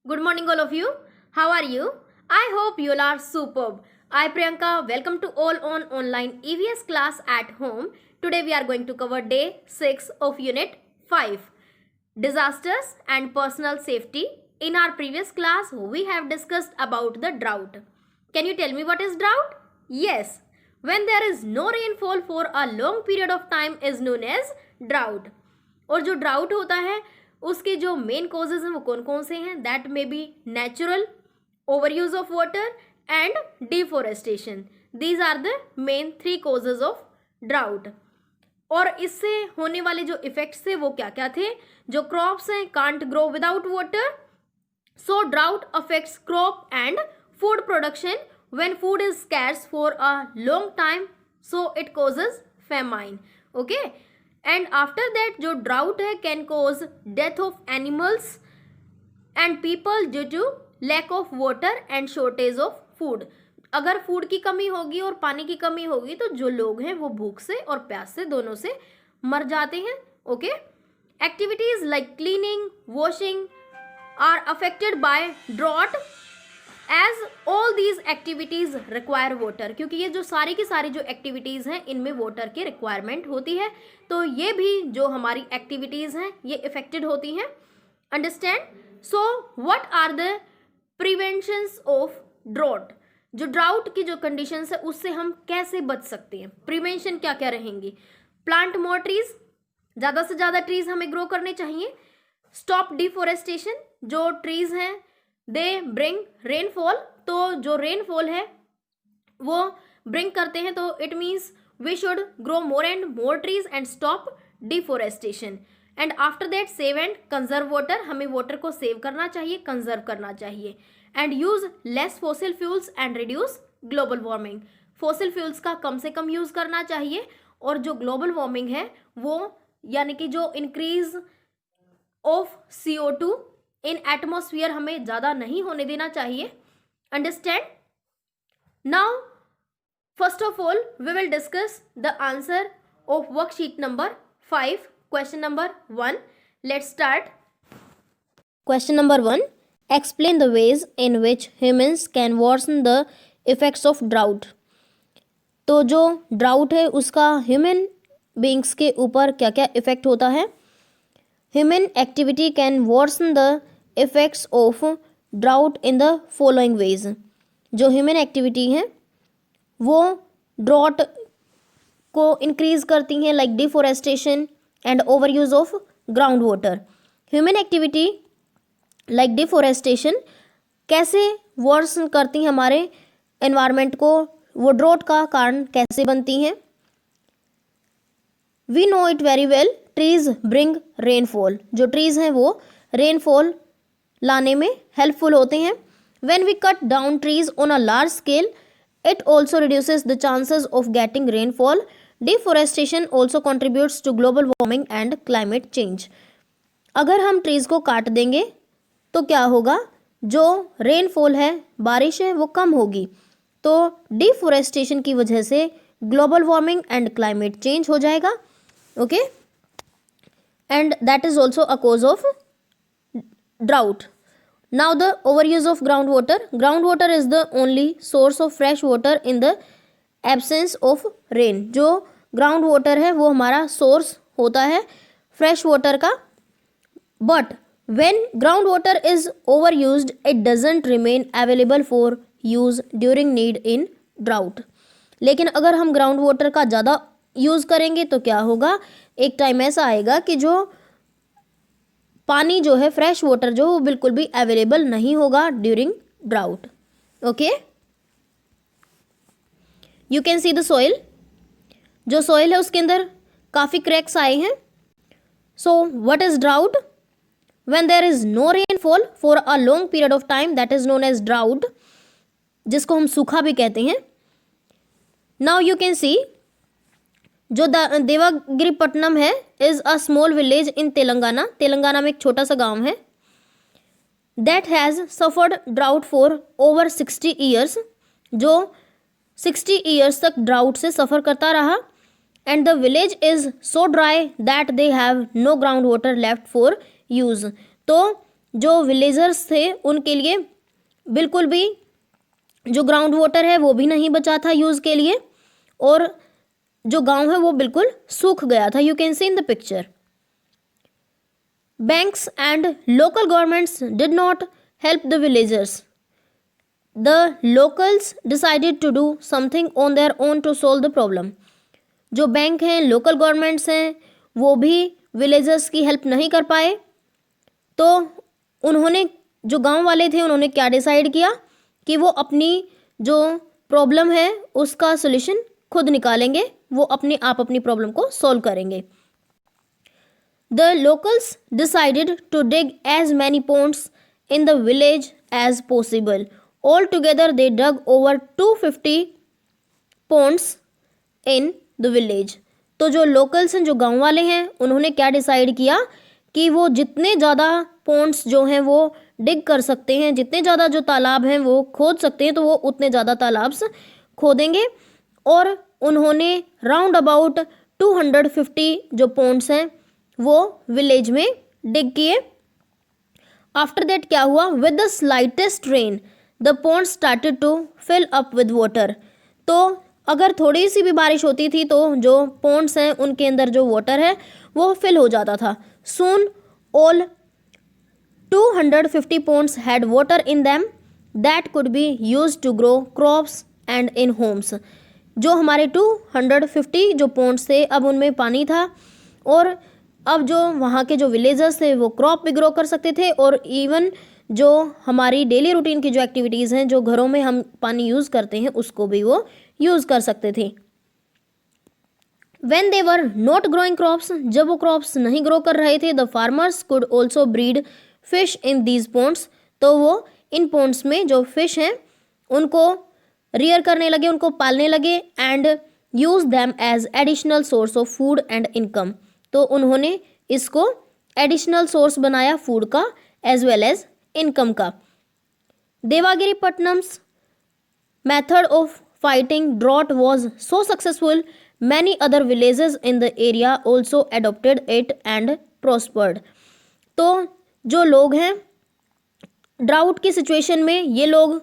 Good morning, all of you. How are you? I hope you all are superb. I, Priyanka, welcome to all on online EVS class at home. Today we are going to cover day 6 of Unit 5, Disasters and Personal Safety. In our previous class, we have discussed about the drought. Can you tell me what is drought? Yes, when there is no rainfall for a long period of time is known as drought. और जो drought होता है उसके जो main causes हैं वो कौन कौन से हैं? That may be natural, over use of water and deforestation. These are the main 3 causes of drought. और इससे होने वाले जो इफेक्ट्स थे वो क्या क्या थे? जो क्रॉप्स हैं can't grow without water, so drought affects crop and food production. When food is scarce for a long time, so it causes famine. Okay, and after that जो ड्राउट है can cause death of animals and people due to lack of water and shortage of food. अगर food की कमी होगी और पानी की कमी होगी तो जो लोग हैं वो भूख से और प्यास से दोनों से मर जाते हैं. Okay, activities like cleaning, washing are affected by drought as all these activities require water. क्योंकि ये जो सारी की सारी जो एक्टिविटीज़ हैं इनमें वाटर की रिक्वायरमेंट होती है, तो ये भी जो हमारी एक्टिविटीज़ हैं ये इफेक्टेड होती हैं. Understand? So what are the preventions of drought? जो ड्राउट की जो कंडीशंस है उससे हम कैसे बच सकते हैं? प्रिवेंशन क्या क्या रहेंगी? प्लांट मोर ट्रीज, ज़्यादा से ज़्यादा ट्रीज हमें ग्रो करने चाहिए. स्टॉप डिफोरेस्टेशन, जो ट्रीज हैं दे ब्रिंग रेनफॉल, तो जो रेनफॉल है वो ब्रिंग करते हैं, तो it means we should grow more and more trees and stop deforestation. And after that save and conserve water, हमें वाटर को सेव करना चाहिए, कंजर्व करना चाहिए. And use less fossil fuels and reduce global warming. Fossil fuels का कम से कम use करना चाहिए, और जो ग्लोबल वार्मिंग है वो यानी कि जो increase of CO2 in atmosphere हमें ज़्यादा नहीं होने देना चाहिए. Understand? Now first of all we will discuss the answer of worksheet number 5, question number 1. Let's start. Question number 1, explain the ways in which humans can worsen the effects of drought. तो जो drought है उसका human beings के ऊपर क्या क्या effect होता है? Human activity can worsen the effects of drought in the following ways. जो ह्यूमन एक्टिविटी है वो ड्रॉट को इंक्रीज करती हैं, like deforestation and over use of ground water. Human activity like deforestation कैसे वर्सन करती हैं हमारे एनवायरनमेंट को, वो ड्रॉट का कारण कैसे बनती हैं? We know it very well, trees bring rainfall. जो ट्रीज हैं वो रेनफॉल लाने में हेल्पफुल होते हैं. When we cut down trees on a large scale, it also reduces the chances of getting rainfall. Deforestation also contributes to global warming and climate change. अगर हम trees को काट देंगे तो क्या होगा? जो रेनफॉल है, बारिश है, वो कम होगी. तो डिफोरेस्टेशन की वजह से global warming and climate change हो जाएगा. Okay, and that is also a cause of drought. Now the overuse of groundwater. Groundwater is the only source of fresh water in the absence of rain. जो ground water है वो हमारा source होता है fresh water का. But when groundwater is overused, it doesn't remain available for use during need in drought. लेकिन अगर हम ग्राउंड वाटर का ज़्यादा यूज़ करेंगे तो क्या होगा? एक टाइम ऐसा आएगा कि जो पानी जो है, फ्रेश वाटर जो, वो बिल्कुल भी अवेलेबल नहीं होगा during drought. Okay, you can see the soil. जो सॉइल है उसके अंदर काफ़ी क्रैक्स आए हैं. So what is drought? When there is no rainfall for a long period of time, that is known as drought, जिसको हम सूखा भी कहते हैं. नाउ यू कैन सी, जो देवागिरीपट्टनम है is a small village in Telangana. Telangana में एक छोटा सा गांव है. That has suffered drought for over 60 years. जो 60 ईयर्स तक ड्राउट से सफ़र करता रहा. And the village is so dry that they have no ground water left for use. तो जो विलेजर्स थे उनके लिए बिल्कुल भी जो ग्राउंड वाटर है वो भी नहीं बचा था यूज़ के लिए, और जो गांव है वो बिल्कुल सूख गया था. You can C in the picture. Banks and local governments did not help the villagers. The locals decided to do something on their own to solve the problem. जो बैंक हैं, लोकल गवर्नमेंट्स हैं, वो भी villagers की help नहीं कर पाए. तो उन्होंने, जो गांव वाले थे, उन्होंने क्या डिसाइड किया कि वो अपनी जो प्रॉब्लम है उसका सोल्यूशन खुद निकालेंगे, वो अपने आप अपनी प्रॉब्लम को सॉल्व करेंगे. The locals decided to dig as many ponds in the village as possible. Altogether, they dug over 250 ponds in the village. तो जो locals हैं, जो गांव वाले हैं, उन्होंने क्या डिसाइड किया कि वो जितने ज़्यादा ponds जो हैं वो डिग कर सकते हैं, जितने ज़्यादा जो तालाब हैं वो खोद सकते हैं, तो वो उतने ज़्यादा तालाब खोदेंगे. और उन्होंने राउंड अबाउट 250 जो ponds हैं वो विलेज में डिग किए. आफ्टर दैट क्या हुआ, with the slightest rain the pond started to fill up with water. तो अगर थोड़ी सी भी बारिश होती थी तो जो पॉन्ड्स हैं उनके अंदर जो वाटर है वो फिल हो जाता था. Soon all 250 ponds had water in them that could be used to grow crops and in homes. जो हमारे 250 जो पॉन्ड्स थे, अब उनमें पानी था, और अब जो वहाँ के जो विलेजर्स थे वो क्रॉप भी ग्रो कर सकते थे, और इवन जो हमारी डेली रूटीन की जो एक्टिविटीज़ हैं, जो घरों में हम पानी यूज़ करते हैं, उसको भी वो यूज़ कर सकते थे. When they were not growing crops, जब वो क्रॉप्स नहीं ग्रो कर रहे थे, the farmers could also breed fish in these ponds. तो वो इन पॉन्ड्स में जो फिश हैं उनको रियर करने लगे, उनको पालने लगे, and use them as additional source of food and income. तो उन्होंने इसको एडिशनल सोर्स बनाया फूड का एज वेल एज इनकम का. Devagiri Pattanam's method of fighting drought was so successful, many other villages in the area also adopted it and prospered. तो जो लोग हैं ड्राउट की सिचुएशन में, ये लोग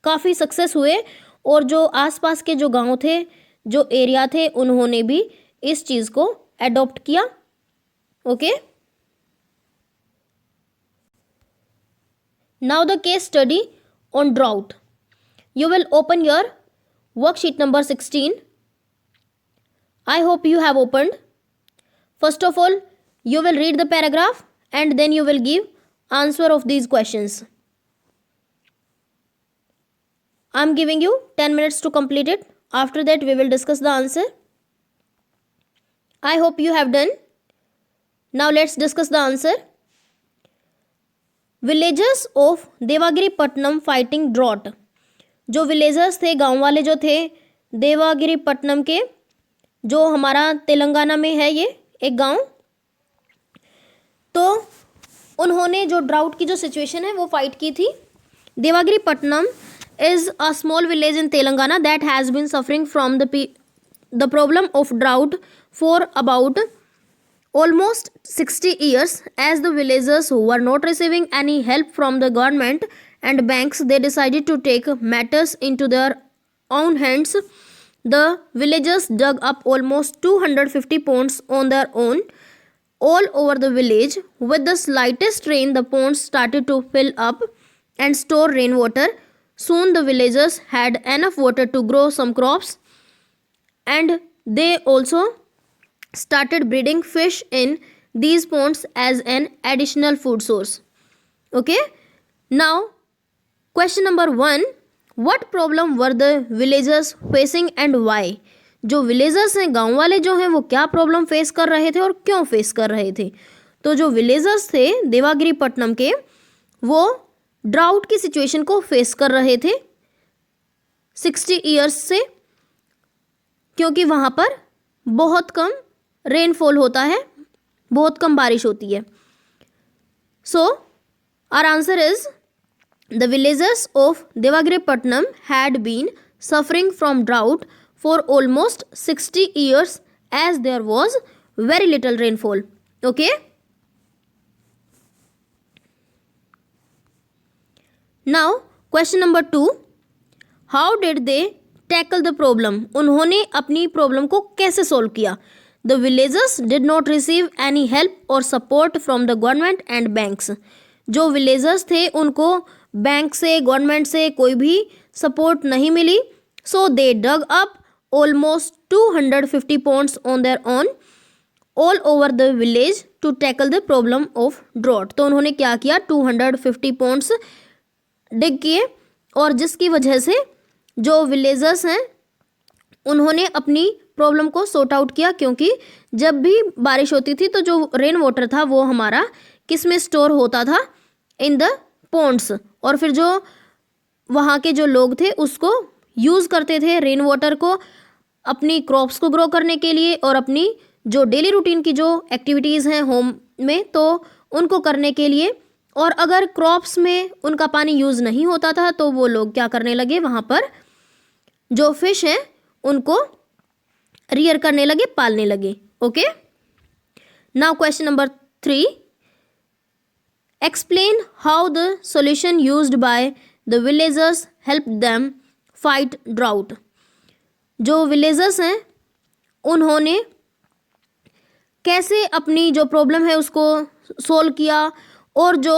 काफ़ी सक्सेस हुए, और जो आसपास के जो गांव थे, जो एरिया थे, उन्होंने भी इस चीज़ को एडॉप्ट किया. Okay, now the case study on drought. You will open your worksheet number 16. I hope you have opened. First of all, you will read the paragraph and then you will give answer of these questions. I am giving you 10 minutes to complete it. After that, we will discuss the answer. I hope you have done. Now let's discuss the answer. Villagers of Devagiri Patnam fighting drought. जो villagers थे, गांव वाले जो थे देवागिरी पट्टनम के, जो हमारा तेलंगाना में है ये एक गांव, तो उन्होंने जो ड्राउट की जो सिचुएशन है वो फाइट की थी. Devagiri Pattanam is a small village in Telangana that has been suffering from the problem of drought for about almost 60 years. As the villagers who were not receiving any help from the government and banks, they decided to take matters into their own hands. The villagers dug up almost 250 ponds on their own all over the village. With the slightest rain, the ponds started to fill up and store rainwater. Soon the villagers had enough water to grow some crops, and they also started breeding fish in these ponds as an additional food source. Okay, now question number 1, what problem were the villagers facing and why? जो villagers हैं, गांव वाले जो हैं, वो क्या problem face कर रहे थे और क्यों फेस कर रहे थे? तो जो विलेजर्स थे देवागिरी पट्टनम के, वो ड्राउट की सिचुएशन को फेस कर रहे थे 60 ईयर्स से, क्योंकि वहाँ पर बहुत कम रेनफॉल होता है, बहुत कम बारिश होती है. So our answer is the villagers of Devagiri Pattanam had been suffering from drought for almost 60 years as there was very little rainfall. Okay, now question number 2, how did they tackle the problem, उन्होंने अपनी problem को कैसे solve किया। The villagers did not receive any help और support from the government and banks, जो villagers थे उनको bank से, गवर्नमेंट से कोई भी सपोर्ट नहीं मिली। So they dug up almost 250 ponds on their own all over the village to tackle the problem of drought. तो उन्होंने क्या किया, 250 ponds डिग किए, और जिसकी वजह से जो विलेजर्स हैं उन्होंने अपनी प्रॉब्लम को सॉर्ट आउट किया, क्योंकि जब भी बारिश होती थी तो जो रेन वाटर था वो हमारा किस में स्टोर होता था, इन द पॉन्ड्स, और फिर जो वहाँ के जो लोग थे उसको यूज़ करते थे रेन वाटर को अपनी क्रॉप्स को ग्रो करने के लिए और अपनी जो डेली रूटीन की जो एक्टिविटीज़ हैं होम में तो उनको करने के लिए। और अगर क्रॉप्स में उनका पानी यूज़ नहीं होता था तो वो लोग क्या करने लगे, वहाँ पर जो फिश हैं उनको रियर करने लगे, पालने लगे। Okay, now question number 3, explain how the solution used by the villagers help them fight drought. जो विलेजर्स हैं उन्होंने कैसे अपनी जो प्रॉब्लम है उसको सोल्व किया, और जो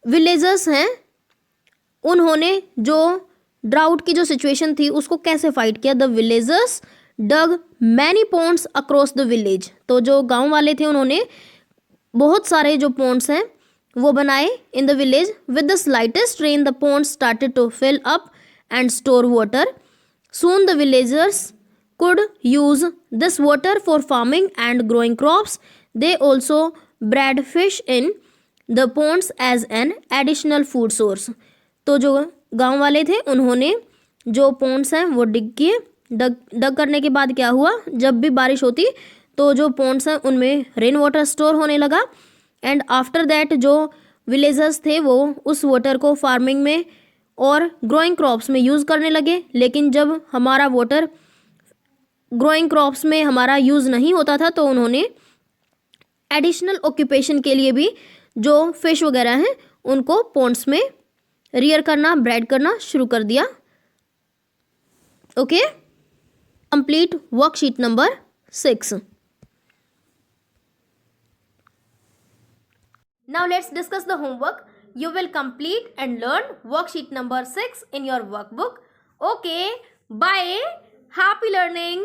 विलेजर्स हैं उन्होंने जो ड्राउट की जो सिचुएशन थी उसको कैसे फाइट किया। The villagers dug many ponds across the village, तो जो गांव वाले थे उन्होंने बहुत सारे जो पॉन्ड्स हैं वो बनाए in the village. With the slightest rain the ponds started to fill up and store water. Soon the villagers could use this water for farming and growing crops. They also bred fish in the ponds as an additional food source. तो जो गांव वाले थे उन्होंने जो ponds हैं वो डिग किए, डग करने के बाद क्या हुआ, जब भी बारिश होती तो जो ponds हैं उनमें रेन वाटर स्टोर होने लगा, एंड आफ्टर दैट जो विलेजर्स थे वो उस वाटर को फार्मिंग में और ग्रोइंग क्रॉप्स में यूज़ करने लगे। लेकिन जब हमारा वाटर ग्रोइंग क्रॉप्स में हमारा यूज़ नहीं होता था तो उन्होंने एडिशनल ऑक्यूपेशन के लिए भी जो फिश वगैरह हैं उनको पॉन्ड्स में रियर करना, ब्रेड करना शुरू कर दिया। Okay, complete worksheet number 6। Now let's discuss the homework. You will complete and learn worksheet number 6 in your workbook. Okay, bye. Happy learning.